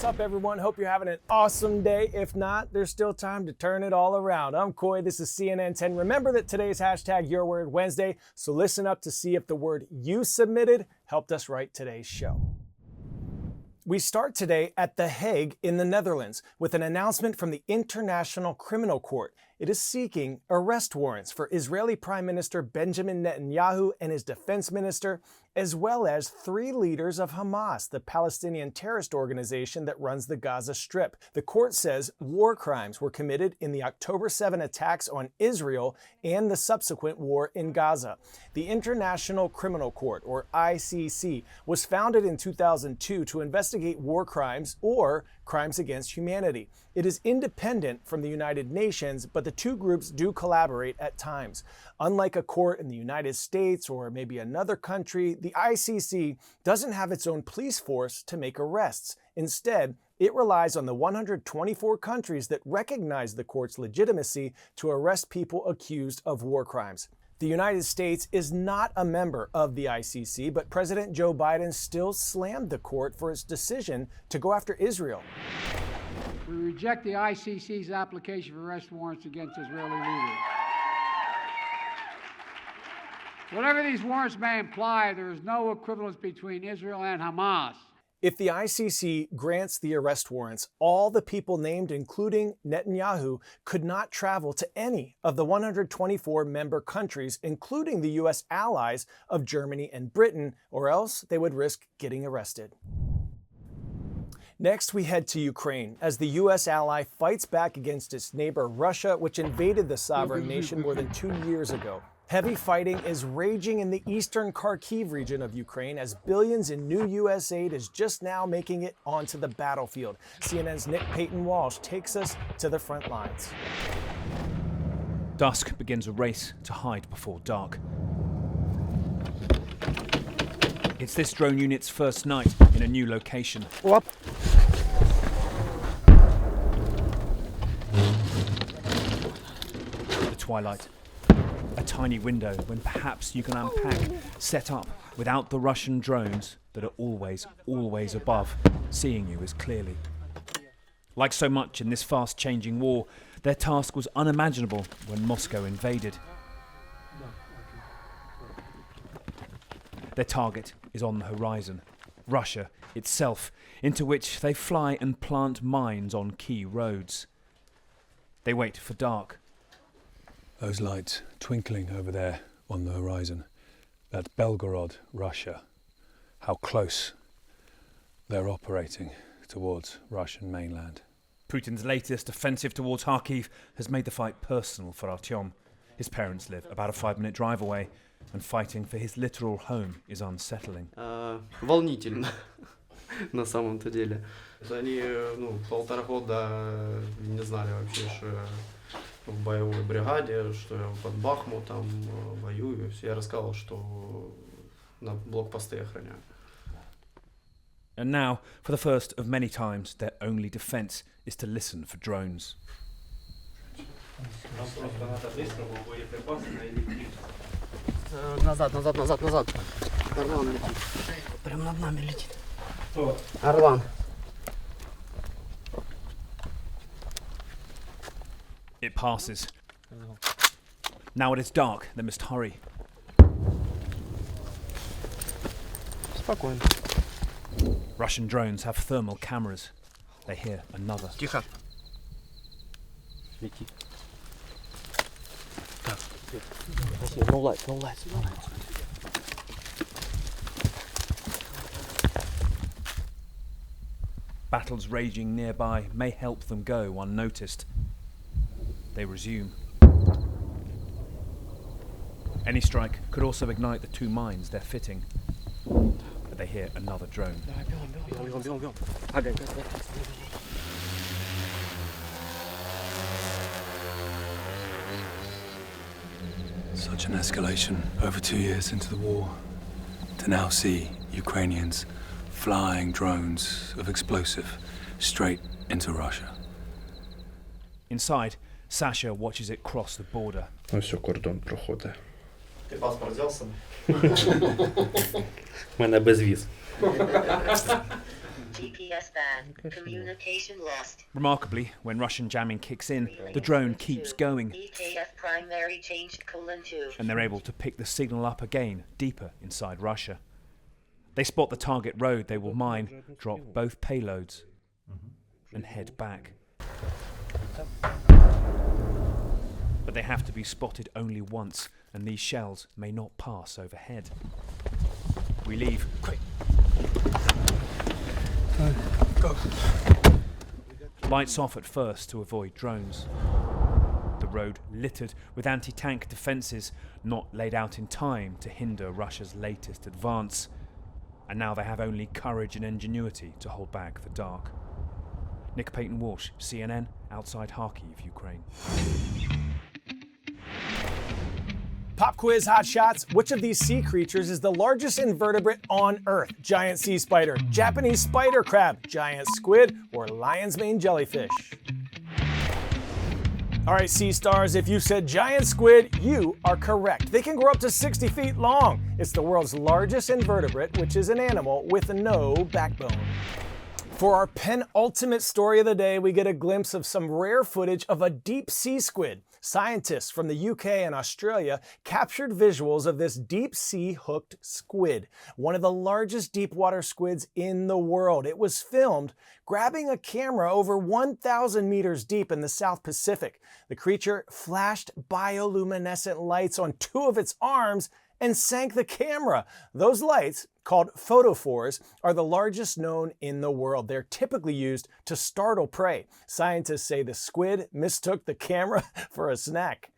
What's up, everyone? Hope you're having an awesome day. If not, there's still time to turn it all around. I'm Coy, this is CNN 10. Remember that today's hashtag Your Word Wednesday, so listen up to see if the word you submitted helped us write today's show. We start today at The Hague in the Netherlands with an announcement from the International Criminal Court. It is seeking arrest warrants for Israeli Prime Minister Benjamin Netanyahu and his defense minister, as well as 3 leaders of Hamas, the Palestinian terrorist organization that runs the Gaza Strip. The court says war crimes were committed in the October 7 attacks on Israel and the subsequent war in Gaza. The International Criminal Court, or ICC, was founded in 2002 to investigate war crimes or crimes against humanity. It is independent from the United Nations, but the two groups do collaborate at times. Unlike a court in the United States or maybe another country, the ICC doesn't have its own police force to make arrests. Instead, it relies on the 124 countries that recognize the court's legitimacy to arrest people accused of war crimes. The United States is not a member of the ICC, but President Joe Biden still slammed the court for its decision to go after Israel. We reject the ICC's application for arrest warrants against Israeli leaders. Whatever these warrants may imply, there is no equivalence between Israel and Hamas. If the ICC grants the arrest warrants, all the people named, including Netanyahu, could not travel to any of the 124 member countries, including the U.S. allies of Germany and Britain, or else they would risk getting arrested. Next, we head to Ukraine as the U.S. ally fights back against its neighbor Russia, which invaded the sovereign nation more than 2 years ago. Heavy fighting is raging in the eastern Kharkiv region of Ukraine as billions in new U.S. aid is just now making it onto the battlefield. CNN's Nick Payton-Walsh takes us to the front lines. Dusk begins a race to hide before dark. It's this drone unit's first night in a new location. What? The twilight. A tiny window when perhaps you can unpack, set up without the Russian drones that are always above, seeing you as clearly. Like so much in this fast-changing war, their task was unimaginable when Moscow invaded. Their target is on the horizon, Russia itself, into which they fly and plant mines on key roads. They wait for dark. Those lights twinkling over there on the horizon, that's Belgorod, Russia. How close they're operating towards Russian mainland. Putin's latest offensive towards Kharkiv has made the fight personal for Artyom. His parents live about a 5-minute drive away, and fighting for his literal home is unsettling. Волнительно, на самом-то деле. Они, 1,5 года не знали вообще, что в боевой бригаде, что я под Бахмутом воюю. Я рассказывал, что на блокпосты охраняю. And now, for the first of many times, their only defence is to listen for drones. Назад. Орлан летит. Прям над нами летит. Орлан. It passes. Now it is dark, they must hurry. Спокойно. Russian drones have thermal cameras. They hear another. Тихо. Лети. Так. No lights. Battles raging nearby may help them go unnoticed. They resume. Any strike could also ignite the 2 mines they're fitting. But they hear another drone. Бегом. Such an escalation over 2 years into the war. To now see Ukrainians flying drones of explosive straight into Russia. Inside, Sasha watches it cross the border. Ось що кордон проходить. Ти паспорт взяв? У мене безвіз. GPS ban. Communication lost. Remarkably, when Russian jamming kicks in, the drone keeps going, EKF primary changed :2. and they're able to pick the signal up again, deeper inside Russia. They spot the target road they will mine, drop both payloads, and head back. But they have to be spotted only once, and these shells may not pass overhead. We leave. Quick! Go. Lights off at first to avoid drones. The road littered with anti-tank defences, not laid out in time to hinder Russia's latest advance. And now they have only courage and ingenuity to hold back the dark. Nick Payton-Walsh, CNN, outside Kharkiv, Ukraine. Pop quiz hot shots. Which of these sea creatures is the largest invertebrate on Earth? Giant sea spider, Japanese spider crab, giant squid, or lion's mane jellyfish? All right, sea stars, if you said giant squid, you are correct. They can grow up to 60 feet long. It's the world's largest invertebrate, which is an animal with no backbone. For our penultimate story of the day, we get a glimpse of some rare footage of a deep sea squid. Scientists from the UK and Australia captured visuals of this deep sea hooked squid, one of the largest deep water squids in the world. It was filmed grabbing a camera over 1,000 meters deep in the South Pacific. The creature flashed bioluminescent lights on two of its arms and sank the camera. Those lights, called photophores, are the largest known in the world. They're typically used to startle prey. Scientists say the squid mistook the camera for a snack.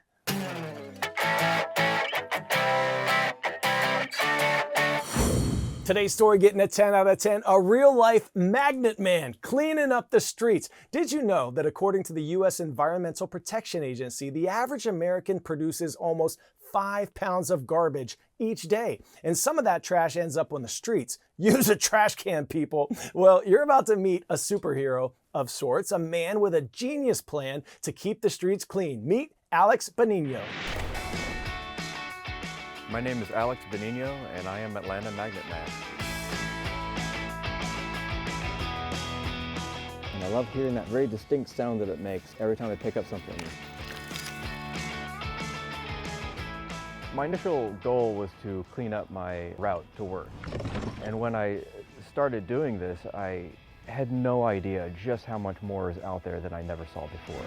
Today's story getting a 10 out of 10, a real-life magnet man cleaning up the streets. Did you know that according to the U.S. Environmental Protection Agency, the average American produces almost 5 pounds of garbage each day, and some of that trash ends up on the streets? Use a trash can, people. Well, you're about to meet a superhero of sorts, a man with a genius plan to keep the streets clean. Meet Alex Benigno. My name is Alex Benigno, and I am Atlanta Magnet Man. And I love hearing that very distinct sound that it makes every time I pick up something. My initial goal was to clean up my route to work. And when I started doing this, I had no idea just how much more is out there that I never saw before.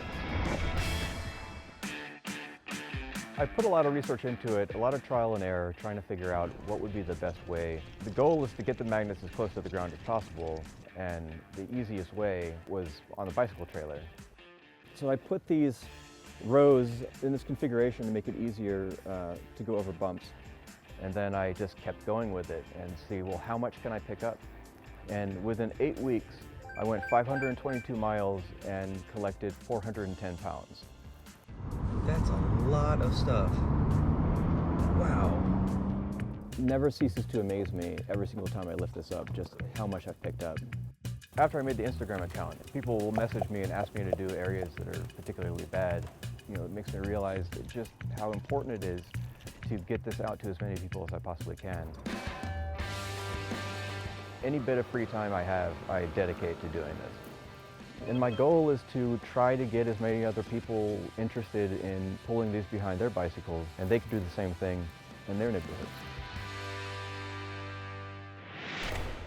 I put a lot of research into it, a lot of trial and error, trying to figure out what would be the best way. The goal was to get the magnets as close to the ground as possible, and the easiest way was on the bicycle trailer. So I put these rows in this configuration to make it easier to go over bumps. And then I just kept going with it and see, well, how much can I pick up? And within 8 weeks, I went 522 miles and collected 410 pounds. That's a lot of stuff. Wow. Never ceases to amaze me every single time I lift this up, just how much I've picked up. After I made the Instagram account, people will message me and ask me to do areas that are particularly bad. You know, it makes me realize that just how important it is to get this out to as many people as I possibly can. Any bit of free time I have, I dedicate to doing this. And my goal is to try to get as many other people interested in pulling these behind their bicycles, and they can do the same thing in their neighborhoods.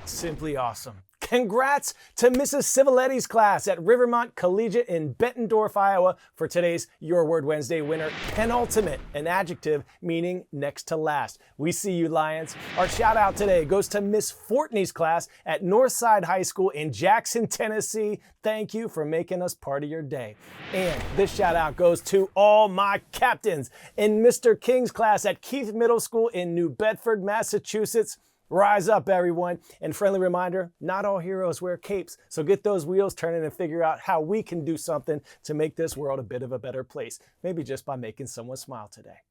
Simply awesome. Congrats to Mrs. Civiletti's class at Rivermont Collegiate in Bettendorf, Iowa for today's Your Word Wednesday winner, penultimate, an adjective meaning next to last. We see you, Lions. Our shout out today goes to Miss Fortney's class at Northside High School in Jackson, Tennessee. Thank you for making us part of your day. And this shout out goes to all my captains in Mr. King's class at Keith Middle School in New Bedford, Massachusetts. Rise up, everyone. And friendly reminder, not all heroes wear capes. So get those wheels turning and figure out how we can do something to make this world a bit of a better place. Maybe just by making someone smile today.